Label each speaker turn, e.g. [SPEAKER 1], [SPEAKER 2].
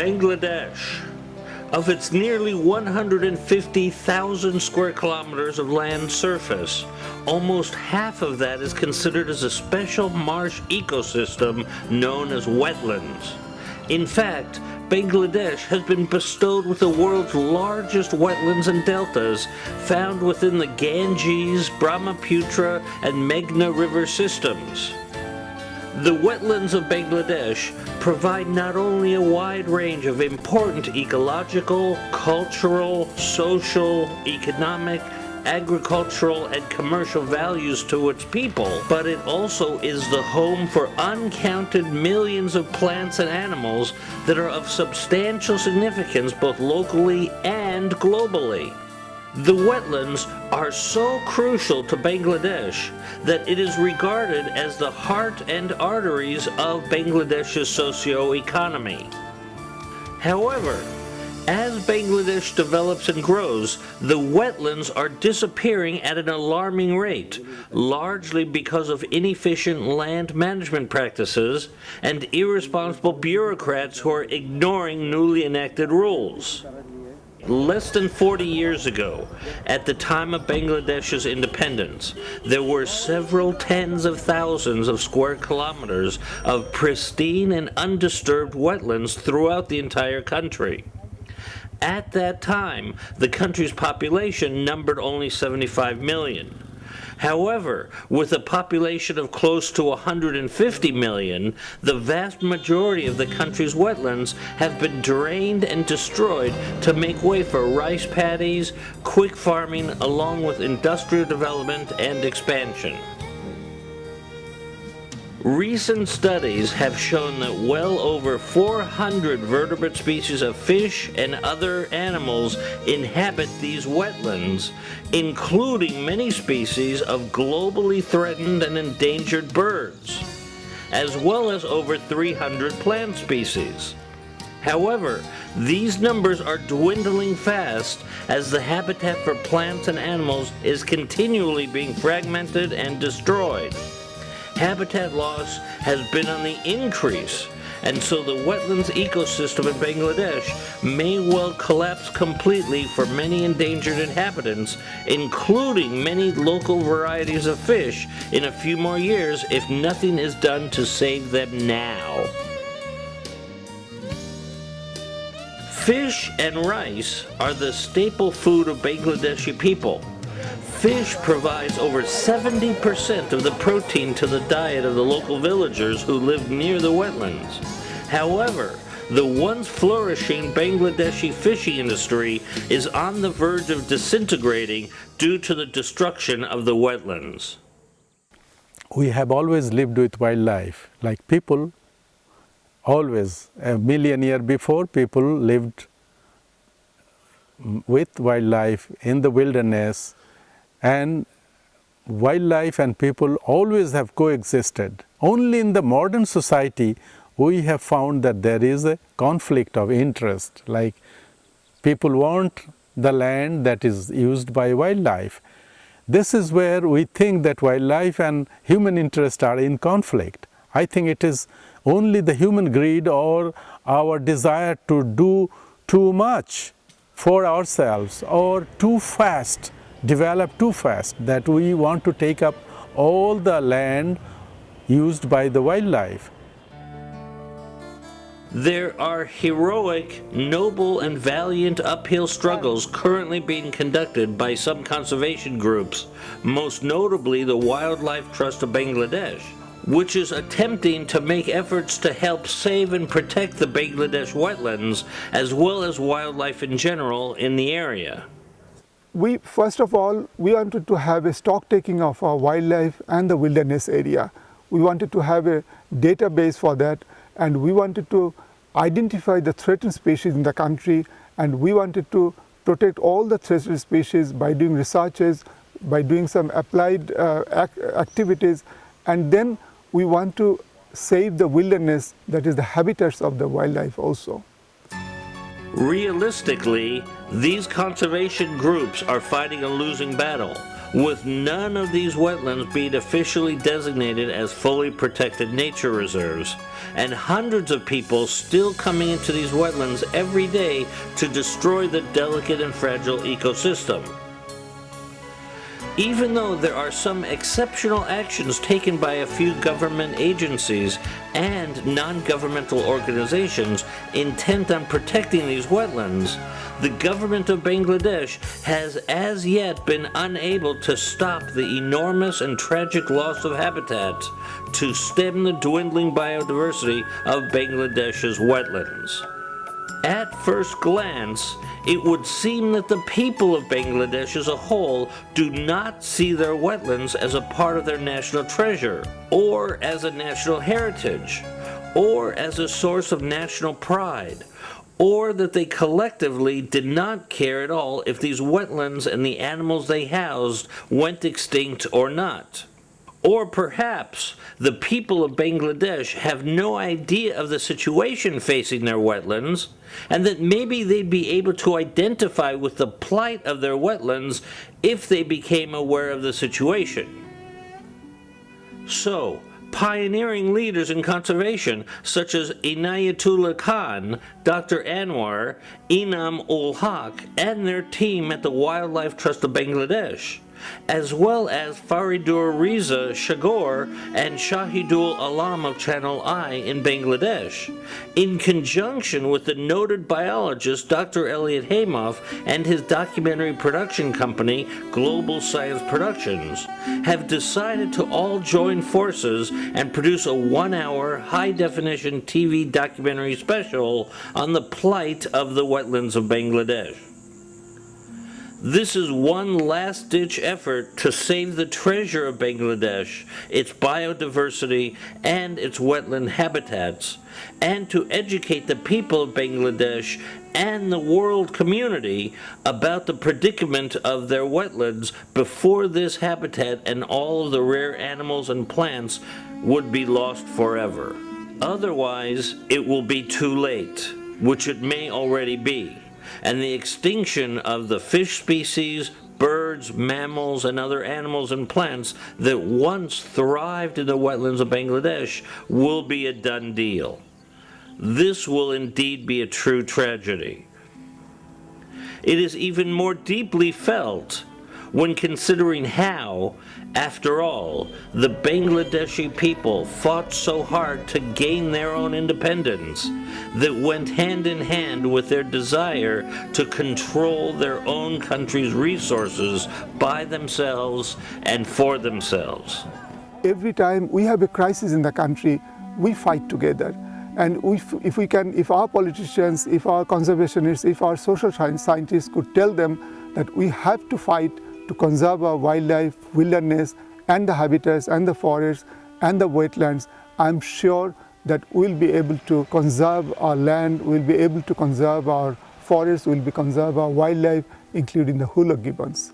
[SPEAKER 1] Bangladesh. Of its nearly 150,000 square kilometers of land surface, almost half of that is considered as a special marsh ecosystem known as wetlands. In fact, Bangladesh has been bestowed with the world's largest wetlands and deltas found within the Ganges, Brahmaputra, and Meghna river systems. The wetlands of Bangladesh provide not only a wide range of important ecological, cultural, social, economic, agricultural, and commercial values to its people, but it also is the home for uncounted millions of plants and animals that are of substantial significance both locally and globally. The wetlands are so crucial to Bangladesh that it is regarded as the heart and arteries of Bangladesh's socio-economy. However, as Bangladesh develops and grows, the wetlands are disappearing at an alarming rate, largely because of inefficient land management practices and irresponsible bureaucrats who are ignoring newly enacted rules. Less than 40 years ago, at the time of Bangladesh's independence, there were several tens of thousands of square kilometers of pristine and undisturbed wetlands throughout the entire country. At that time, the country's population numbered only 75 million. However, with a population of close to 150 million, the vast majority of the country's wetlands have been drained and destroyed to make way for rice paddies, quick farming, along with industrial development and expansion. Recent studies have shown that well over 400 vertebrate species of fish and other animals inhabit these wetlands, including many species of globally threatened and endangered birds, as well as over 300 plant species. However, these numbers are dwindling fast as the habitat for plants and animals is continually being fragmented and destroyed. Habitat loss has been on the increase, and so the wetlands ecosystem in Bangladesh may well collapse completely for many endangered inhabitants, including many local varieties of fish, in a few more years if nothing is done to save them now. Fish and rice are the staple food of Bangladeshi people. Fish provides over 70% of the protein to the diet of the local villagers who live near the wetlands. However, the once flourishing Bangladeshi fishing industry is on the verge of disintegrating due to the destruction of the wetlands.
[SPEAKER 2] We have always lived with wildlife, like people. Always, a million years before, people lived with wildlife in the wilderness, and wildlife and people always have coexisted. Only in the modern society we have found that there is a conflict of interest, like people want the land that is used by wildlife. This is where we think that wildlife and human interest are in conflict. I think it is only the human greed or our desire to do too much for ourselves or too fast, develop too fast, that we want to take up all the land used by the wildlife.
[SPEAKER 1] There are heroic, noble, and valiant uphill struggles currently being conducted by some conservation groups, most notably the Wildlife Trust of Bangladesh, which is attempting to make efforts to help save and protect the Bangladesh wetlands, as well as wildlife in general in the area.
[SPEAKER 3] First of all, we wanted to have a stock taking of our wildlife and the wilderness area. We wanted to have a database for that, and we wanted to identify the threatened species in the country, and we wanted to protect all the threatened species by doing researches, by doing some applied activities, and then we want to save the wilderness, that is the habitats of the wildlife also.
[SPEAKER 1] Realistically, these conservation groups are fighting a losing battle. with none of these wetlands being officially designated as fully protected nature reserves, and hundreds of people still coming into these wetlands every day to destroy the delicate and fragile ecosystem. Even though there are some exceptional actions taken by a few government agencies and non-governmental organizations intent on protecting these wetlands, the government of Bangladesh has as yet been unable to stop the enormous and tragic loss of habitat to stem the dwindling biodiversity of Bangladesh's wetlands. At first glance, it would seem that the people of Bangladesh as a whole do not see their wetlands as a part of their national treasure, or as a national heritage, or as a source of national pride, or that they collectively did not care at all if these wetlands and the animals they housed went extinct or not. Or perhaps the people of Bangladesh have no idea of the situation facing their wetlands, and that maybe they'd be able to identify with the plight of their wetlands if they became aware of the situation. So, pioneering leaders in conservation such as Inayatullah Khan, Dr. Anwar, Inam ul Haq, and their team at the Wildlife Trust of Bangladesh, as well as Faridur Riza Shagor and Shahidul Alam of Channel I in Bangladesh, in conjunction with the noted biologist Dr. Elliott Haimoff and his documentary production company Global Science Productions, have decided to all join forces and produce a 1-hour high-definition TV documentary special on the plight of the wetlands of Bangladesh. This is one last-ditch effort to save the treasure of Bangladesh, its biodiversity, and its wetland habitats, and to educate the people of Bangladesh and the world community about the predicament of their wetlands before this habitat and all of the rare animals and plants would be lost forever. Otherwise, it will be too late, which it may already be, and the extinction of the fish species, birds, mammals, and other animals and plants that once thrived in the wetlands of Bangladesh will be a done deal. This will indeed be a true tragedy. It is even more deeply felt when considering how, after all, the Bangladeshi people fought so hard to gain their own independence that went hand in hand with their desire to control their own country's resources by themselves and for themselves.
[SPEAKER 3] Every time we have a crisis in the country, we fight together. And if our politicians, if our conservationists, if our social scientists could tell them that we have to fight to conserve our wildlife, wilderness, and the habitats, and the forests, and the wetlands, I'm sure that we'll be able to conserve our land, we'll be able to conserve our forests, we'll be conserve our wildlife, including the hula gibbons.